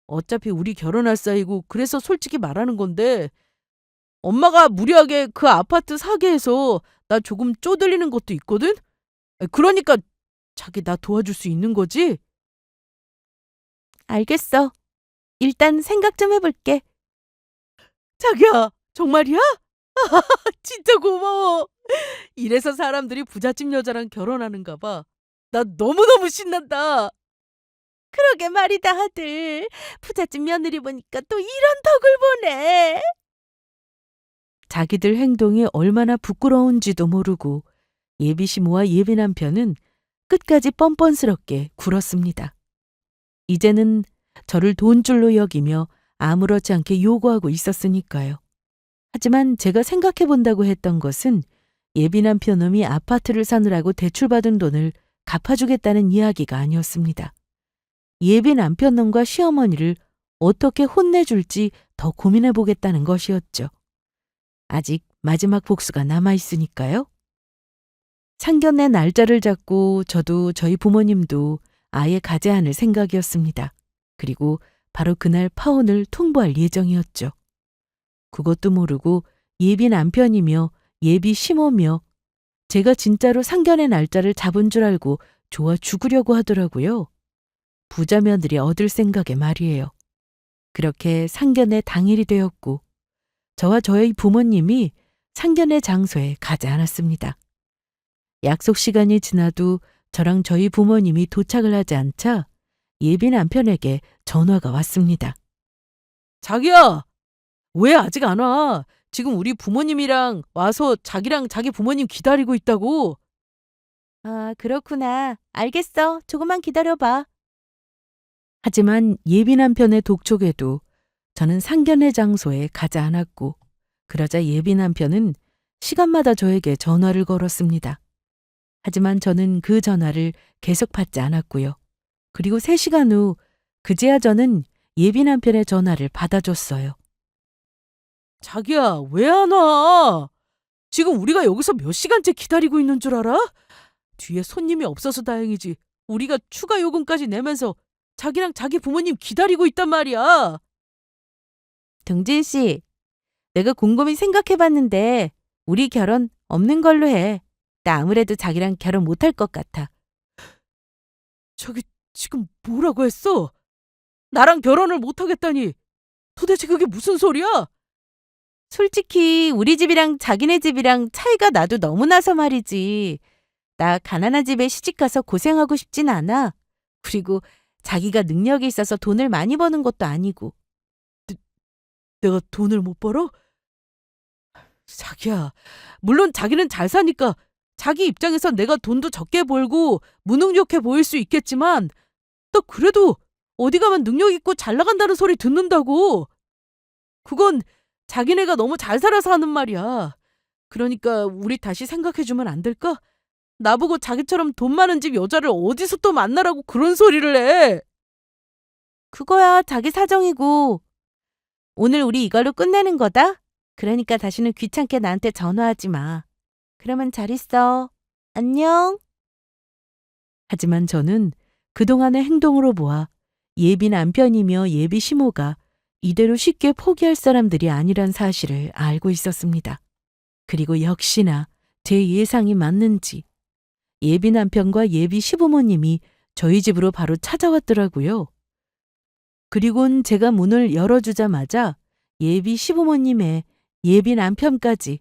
[SPEAKER 1] 어차피 우리 결혼할 사이고 그래서 솔직히 말하는 건데 엄마가 무리하게 그 아파트 사게 해서 나 조금 쪼들리는 것도 있거든? 그러니까 자기 나 도와줄 수 있는 거지? 알겠어. 일단 생각 좀 해볼게. 자기야, 정말이야? 진짜 고마워. 이래서 사람들이 부잣집 여자랑 결혼하는가 봐. 나 너무너무 신난다. 그러게 말이다, 아들. 부잣집 며느리 보니까 또 이런 덕을 보네. 자기들 행동이 얼마나 부끄러운지도 모르고 예비 시모와 예비 남편은 끝까지 뻔뻔스럽게 굴었습니다. 이제는 저를 돈줄로 여기며 아무렇지 않게 요구하고 있었으니까요. 하지만 제가 생각해 본다고 했던 것은 예비 남편놈이 아파트를 사느라고 대출받은 돈을 갚아주겠다는 이야기가 아니었습니다. 예비 남편놈과 시어머니를 어떻게 혼내줄지 더 고민해 보겠다는 것이었죠. 아직 마지막 복수가 남아있으니까요. 상견례 날짜를 잡고 저도 저희 부모님도 아예 가지 않을 생각이었습니다. 그리고 바로 그날 파혼을 통보할 예정이었죠. 그것도 모르고 예비 남편이며 예비 시모며 제가 진짜로 상견례 날짜를 잡은 줄 알고 좋아 죽으려고 하더라고요. 부자 며느리 얻을 생각에 말이에요. 그렇게 상견례 당일이 되었고 저와 저희 부모님이 상견례 장소에 가지 않았습니다. 약속 시간이 지나도 저랑 저희 부모님이 도착을 하지 않자 예비 남편에게 전화가 왔습니다. 자기야, 왜 아직 안 와? 지금 우리 부모님이랑 와서 자기랑 자기 부모님 기다리고 있다고. 아, 그렇구나. 알겠어. 조금만 기다려봐. 하지만 예비 남편의 독촉에도 저는 상견례 장소에 가지 않았고 그러자 예비 남편은 시간마다 저에게 전화를 걸었습니다. 하지만 저는 그 전화를 계속 받지 않았고요. 그리고 3시간 후 그제야 저는 예비 남편의 전화를 받아줬어요. 자기야, 왜 안 와? 지금 우리가 여기서 몇 시간째 기다리고 있는 줄 알아? 뒤에 손님이 없어서 다행이지. 우리가 추가 요금까지 내면서 자기랑 자기 부모님 기다리고 있단 말이야. 등진 씨, 내가 곰곰이 생각해봤는데 우리 결혼 없는 걸로 해. 나 아무래도 자기랑 결혼 못할 것 같아. 저기 지금 뭐라고 했어? 나랑 결혼을 못하겠다니. 도대체 그게 무슨 소리야? 솔직히 우리 집이랑 자기네 집이랑 차이가 나도 너무 나서 말이지. 나 가난한 집에 시집가서 고생하고 싶진 않아. 그리고 자기가 능력이 있어서 돈을 많이 버는 것도 아니고. 내가 돈을 못 벌어? 자기야, 물론 자기는 잘 사니까 자기 입장에서 내가 돈도 적게 벌고 무능력해 보일 수 있겠지만 또 그래도 어디 가면 능력 있고 잘 나간다는 소리 듣는다고. 그건 자기네가 너무 잘 살아서 하는 말이야. 그러니까 우리 다시 생각해주면 안 될까? 나보고 자기처럼 돈 많은 집 여자를 어디서 또 만나라고 그런 소리를 해. 그거야 자기 사정이고. 오늘 우리 이걸로 끝내는 거다? 그러니까 다시는 귀찮게 나한테 전화하지 마. 그러면 잘 있어. 안녕. 하지만 저는 그동안의 행동으로 보아 예비 남편이며 예비 시모가 이대로 쉽게 포기할 사람들이 아니란 사실을 알고 있었습니다. 그리고 역시나 제 예상이 맞는지 예비 남편과 예비 시부모님이 저희 집으로 바로 찾아왔더라고요. 그리고는 제가 문을 열어주자마자 예비 시부모님의 예비 남편까지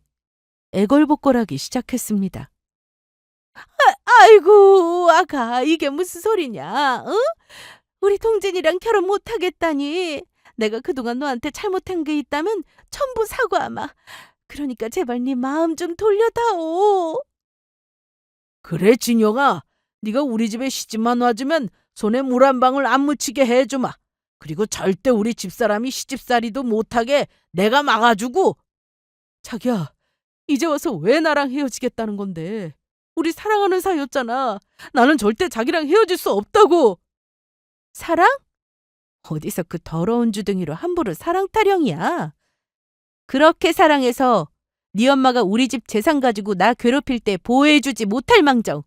[SPEAKER 1] 애걸복걸하기 시작했습니다. 아이고, 아가, 이게 무슨 소리냐? 응? 우리 동진이랑 결혼 못하겠다니. 내가 그동안 너한테 잘못한 게 있다면 전부 사과하마. 그러니까 제발 네 마음 좀 돌려다오. 그래, 진영아. 네가 우리 집에 시집만 와주면 손에 물 한 방울 안 묻히게 해주마. 그리고 절대 우리 집사람이 시집살이도 못하게 내가 막아주고. 자기야, 이제 와서 왜 나랑 헤어지겠다는 건데? 우리 사랑하는 사이였잖아. 나는 절대 자기랑 헤어질 수 없다고. 사랑? 어디서 그 더러운 주둥이로 함부로 사랑 타령이야. 그렇게 사랑해서 네 엄마가 우리 집 재산 가지고 나 괴롭힐 때 보호해주지 못할 망정.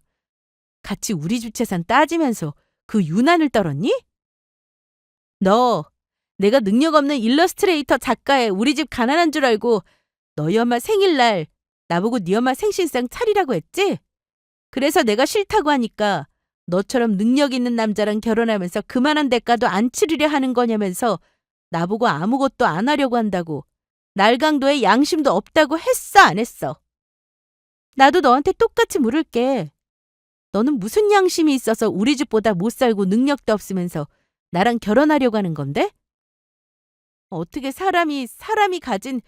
[SPEAKER 1] 같이 우리 집 재산 따지면서 그 유난을 떨었니? 너, 내가 능력 없는 일러스트레이터 작가에 우리 집 가난한 줄 알고 너희 엄마 생일날 나보고 네 엄마 생신상 차리라고 했지? 그래서 내가 싫다고 하니까 너처럼 능력 있는 남자랑 결혼하면서 그만한 대가도 안 치르려 하는 거냐면서 나보고 아무것도 안 하려고 한다고. 날강도에 양심도 없다고 했어, 안 했어? 나도 너한테 똑같이 물을게. 너는 무슨 양심이 있어서 우리 집보다 못 살고 능력도 없으면서 나랑 결혼하려고 하는 건데? 어떻게 사람이 가진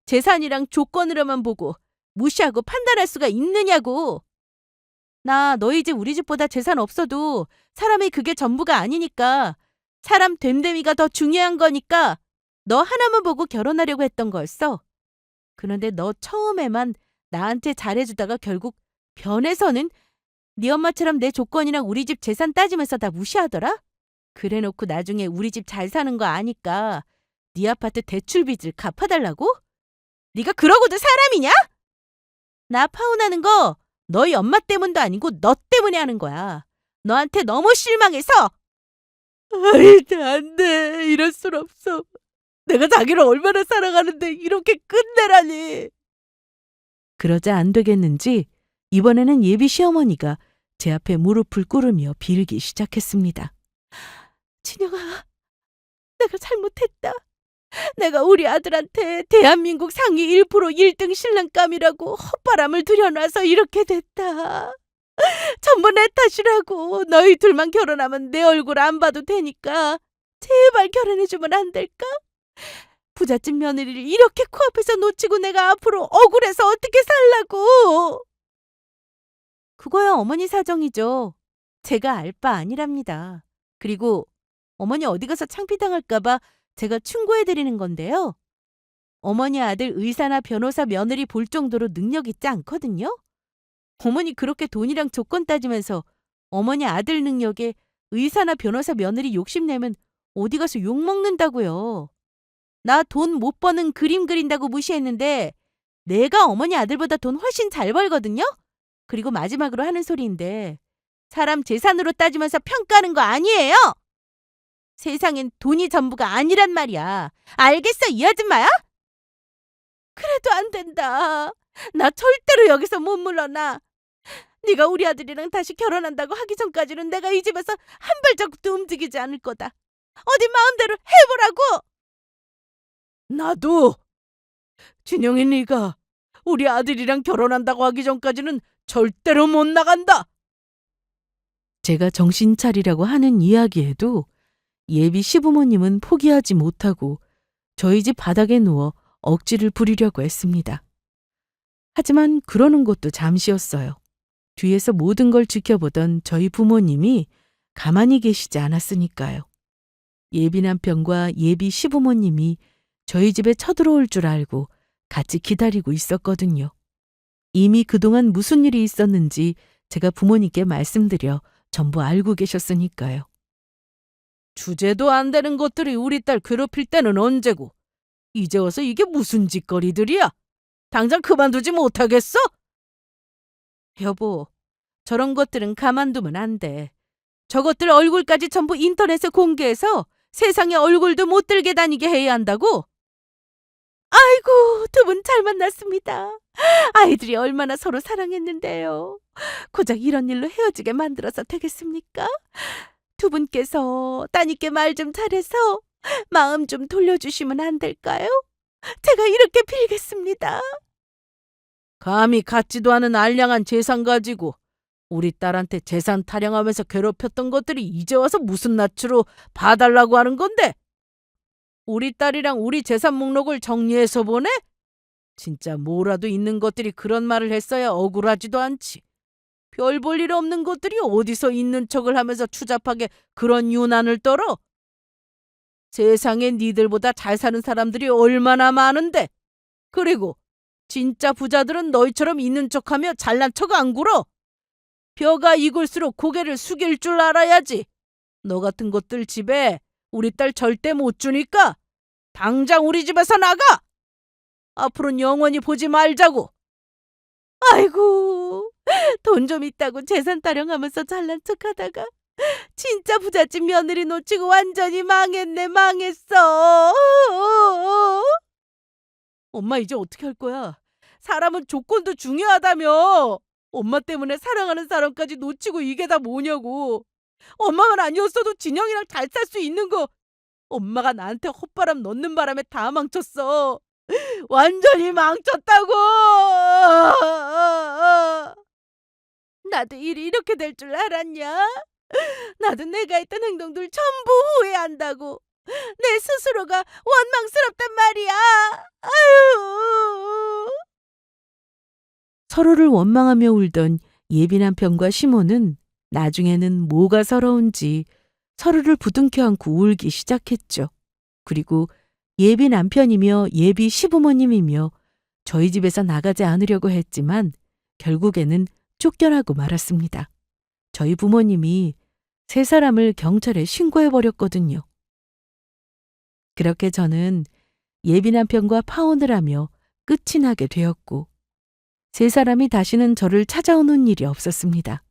[SPEAKER 1] 재산이랑 조건으로만 보고 무시하고 판단할 수가 있느냐고. 나 너희 집 우리 집보다 재산 없어도 사람이 그게 전부가 아니니까 사람 됨됨이가 더 중요한 거니까 너 하나만 보고 결혼하려고 했던 거였어. 그런데 너 처음에만 나한테 잘해주다가 결국 변해서는 네 엄마처럼 내 조건이랑 우리 집 재산 따지면서 다 무시하더라? 그래놓고 나중에 우리 집 잘 사는 거 아니까 네 아파트 대출빚을 갚아달라고? 네가 그러고도 사람이냐? 나 파혼하는 거 너희 엄마 때문도 아니고 너 때문에 하는 거야. 너한테 너무 실망해서. 아이, 안 돼. 이럴 순 없어. 내가 자기를 얼마나 사랑하는데 이렇게 끝내라니. 그러자 안 되겠는지 이번에는 예비 시어머니가 제 앞에 무릎을 꿇으며 빌기 시작했습니다. 진영아, 내가 잘못했다. 내가 우리 아들한테 대한민국 상위 1% 1등 신랑감이라고 헛바람을 들여놔서 이렇게 됐다. 전부 내 탓이라고. 너희 둘만 결혼하면 내 얼굴 안 봐도 되니까 제발 결혼해주면 안 될까? 부잣집 며느리를 이렇게 코앞에서 놓치고 내가 앞으로 억울해서 어떻게 살라고. 그거야 어머니 사정이죠. 제가 알 바 아니랍니다. 그리고 어머니 어디 가서 창피당할까 봐 제가 충고해드리는 건데요. 어머니 아들 의사나 변호사 며느리 볼 정도로 능력 있지 않거든요. 어머니 그렇게 돈이랑 조건 따지면서 어머니 아들 능력에 의사나 변호사 며느리 욕심내면 어디 가서 욕먹는다고요. 나 돈 못 버는 그림 그린다고 무시했는데 내가 어머니 아들보다 돈 훨씬 잘 벌거든요. 그리고 마지막으로 하는 소리인데 사람 재산으로 따지면서 평가하는 거 아니에요? 세상엔 돈이 전부가 아니란 말이야. 알겠어, 이 아줌마야? 그래도 안 된다. 나 절대로 여기서 못 물러나. 네가 우리 아들이랑 다시 결혼한다고 하기 전까지는 내가 이 집에서 한 발자국도 움직이지 않을 거다. 어디 마음대로 해보라고. 나도. 진영이 네가 우리 아들이랑 결혼한다고 하기 전까지는 절대로 못 나간다. 제가 정신 차리라고 하는 이야기에도 예비 시부모님은 포기하지 못하고 저희 집 바닥에 누워 억지를 부리려고 했습니다. 하지만 그러는 것도 잠시였어요. 뒤에서 모든 걸 지켜보던 저희 부모님이 가만히 계시지 않았으니까요. 예비 남편과 예비 시부모님이 저희 집에 쳐들어올 줄 알고 같이 기다리고 있었거든요. 이미 그동안 무슨 일이 있었는지 제가 부모님께 말씀드려 전부 알고 계셨으니까요. 주제도 안 되는 것들이 우리 딸 괴롭힐 때는 언제고. 이제 와서 이게 무슨 짓거리들이야? 당장 그만두지 못하겠어? 여보, 저런 것들은 가만두면 안 돼. 저것들 얼굴까지 전부 인터넷에 공개해서 세상에 얼굴도 못 들게 다니게 해야 한다고? 아이고, 두 분 잘 만났습니다. 아이들이 얼마나 서로 사랑했는데요. 고작 이런 일로 헤어지게 만들어서 되겠습니까? 두 분께서 따님께 말 좀 잘해서 마음 좀 돌려주시면 안 될까요? 제가 이렇게 빌겠습니다. 감히 같지도 않은 알량한 재산 가지고 우리 딸한테 재산 타령하면서 괴롭혔던 것들이 이제 와서 무슨 낯으로 봐달라고 하는 건데? 우리 딸이랑 우리 재산 목록을 정리해서 보내? 진짜 뭐라도 있는 것들이 그런 말을 했어야 억울하지도 않지. 별 볼 일 없는 것들이 어디서 있는 척을 하면서 추잡하게 그런 유난을 떨어? 세상에 니들보다 잘 사는 사람들이 얼마나 많은데. 그리고 진짜 부자들은 너희처럼 있는 척하며 잘난 척 안 굴어. 벼가 익을수록 고개를 숙일 줄 알아야지. 너 같은 것들 집에 우리 딸 절대 못 주니까 당장 우리 집에서 나가. 앞으로는 영원히 보지 말자고. 아이고, 돈 좀 있다고 재산 타령하면서 잘난 척하다가 진짜 부잣집 며느리 놓치고 완전히 망했네, 망했어. 엄마 이제 어떻게 할 거야? 사람은 조건도 중요하다며. 엄마 때문에 사랑하는 사람까지 놓치고 이게 다 뭐냐고. 엄마만 아니었어도 진영이랑 잘 살 수 있는 거 엄마가 나한테 헛바람 넣는 바람에 다 망쳤어. 완전히 망쳤다고. 나도 일이 이렇게 될 줄 알았냐? 나도 내가 했던 행동들 전부 후회한다고. 내 스스로가 원망스럽단 말이야. 아유. 서로를 원망하며 울던 예비 남편과 시모는 나중에는 뭐가 서러운지 서로를 부둥켜 안고 울기 시작했죠. 그리고 예비 남편이며 예비 시부모님이며 저희 집에서 나가지 않으려고 했지만 결국에는 쫓겨나고 말았습니다. 저희 부모님이 세 사람을 경찰에 신고해버렸거든요. 그렇게 저는 예비 남편과 파혼을 하며 끝이 나게 되었고 세 사람이 다시는 저를 찾아오는 일이 없었습니다.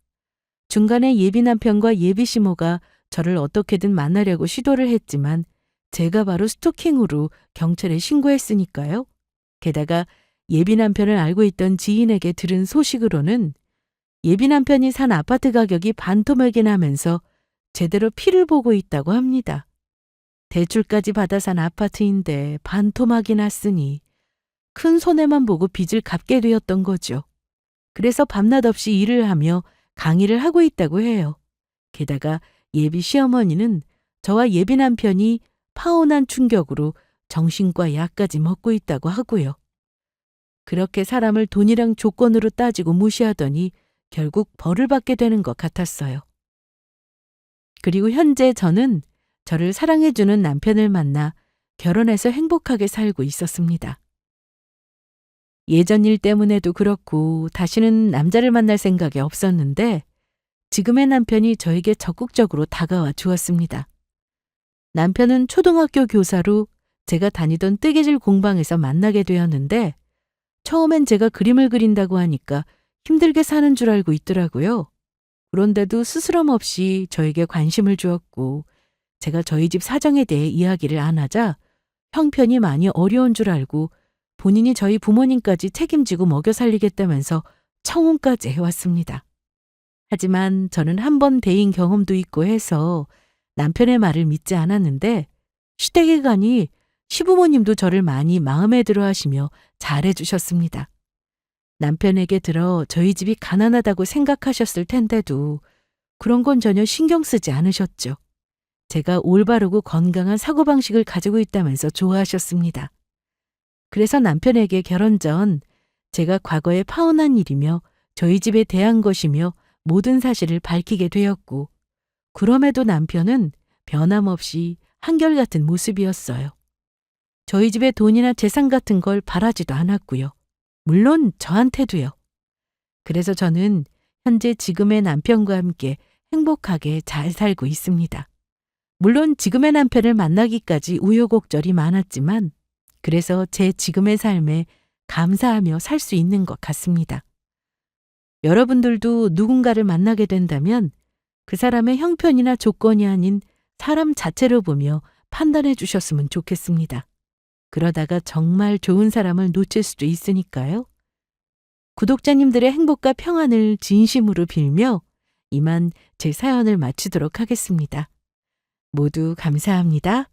[SPEAKER 1] 중간에 예비 남편과 예비 시모가 저를 어떻게든 만나려고 시도를 했지만 제가 바로 스토킹으로 경찰에 신고했으니까요. 게다가 예비 남편을 알고 있던 지인에게 들은 소식으로는 예비 남편이 산 아파트 가격이 반토막이 나면서 제대로 피를 보고 있다고 합니다. 대출까지 받아 산 아파트인데 반토막이 났으니 큰 손해만 보고 빚을 갚게 되었던 거죠. 그래서 밤낮 없이 일을 하며 강의를 하고 있다고 해요. 게다가 예비 시어머니는 저와 예비 남편이 파혼한 충격으로 정신과 약까지 먹고 있다고 하고요. 그렇게 사람을 돈이랑 조건으로 따지고 무시하더니 결국 벌을 받게 되는 것 같았어요. 그리고 현재 저는 저를 사랑해주는 남편을 만나 결혼해서 행복하게 살고 있었습니다. 예전 일 때문에도 그렇고 다시는 남자를 만날 생각이 없었는데 지금의 남편이 저에게 적극적으로 다가와 주었습니다. 남편은 초등학교 교사로 제가 다니던 뜨개질 공방에서 만나게 되었는데 처음엔 제가 그림을 그린다고 하니까 힘들게 사는 줄 알고 있더라고요. 그런데도 스스럼 없이 저에게 관심을 주었고 제가 저희 집 사정에 대해 이야기를 안 하자 형편이 많이 어려운 줄 알고 본인이 저희 부모님까지 책임지고 먹여 살리겠다면서 청혼까지 해왔습니다. 하지만 저는 한 번 대인 경험도 있고 해서 남편의 말을 믿지 않았는데 시댁에 가니 시부모님도 저를 많이 마음에 들어 하시며 잘해주셨습니다. 남편에게 들어 저희 집이 가난하다고 생각하셨을 텐데도 그런 건 전혀 신경 쓰지 않으셨죠. 제가 올바르고 건강한 사고방식을 가지고 있다면서 좋아하셨습니다. 그래서 남편에게 결혼 전 제가 과거에 파혼한 일이며 저희 집에 대한 것이며 모든 사실을 밝히게 되었고 그럼에도 남편은 변함없이 한결같은 모습이었어요. 저희 집에 돈이나 재산 같은 걸 바라지도 않았고요. 물론 저한테도요. 그래서 저는 현재 지금의 남편과 함께 행복하게 잘 살고 있습니다. 물론 지금의 남편을 만나기까지 우여곡절이 많았지만 그래서 제 지금의 삶에 감사하며 살 수 있는 것 같습니다. 여러분들도 누군가를 만나게 된다면 그 사람의 형편이나 조건이 아닌 사람 자체로 보며 판단해 주셨으면 좋겠습니다. 그러다가 정말 좋은 사람을 놓칠 수도 있으니까요. 구독자님들의 행복과 평안을 진심으로 빌며 이만 제 사연을 마치도록 하겠습니다. 모두 감사합니다.